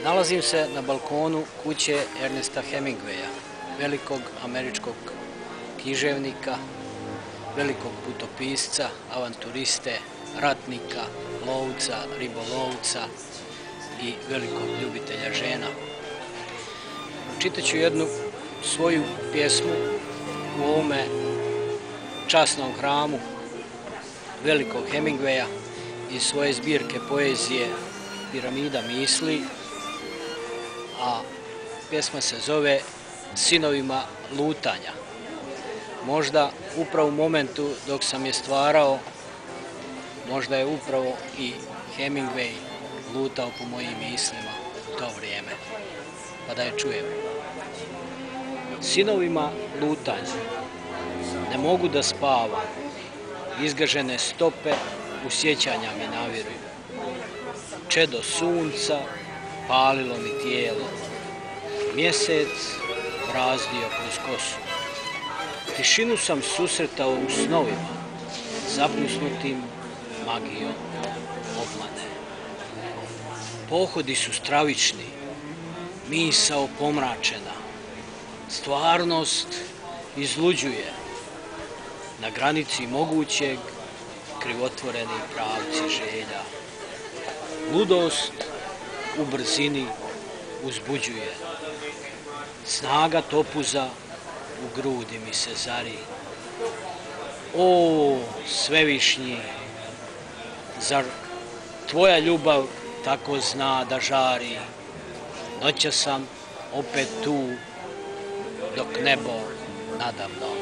Nalazim se na balkonu kuće Ernesta Hemingveja, velikog američkog književnika, velikog putopisca, avanturiste, ratnika, lovca, ribolovca i velikog ljubitelja žena. Čitaću jednu svoju pjesmu u ovome časnom hramu velikog Hemingveja iz svoje zbirke poezije Piramida misli, a pjesma se zove Sinovima lutanja. Možda upravo u momentu dok sam je stvarao, možda je upravo i Hemingway lutao po mojim mislima u to vrijeme. Pa da je čujem. Sinovima lutanja. Ne mogu da spavam. Izgažene stope u sjećanja mi naviruju. Čedo sunca palilo mi tijelo. Mjesec brazdio kroz kosu. Tišinu sam susretao u snovima, zapljusnutim magijom obmane. Pohodi su stravični, misao pomračena. Stvarnost izluđuje. Na granici mogućeg krivotvoreni pravci želja. Ludost u brzini uzbuđuje. Snaga topuza u grudi mi se zari. O, svevišnji, zar tvoja ljubav tako zna da žari? Noća sam opet tu, dok nebo nadamno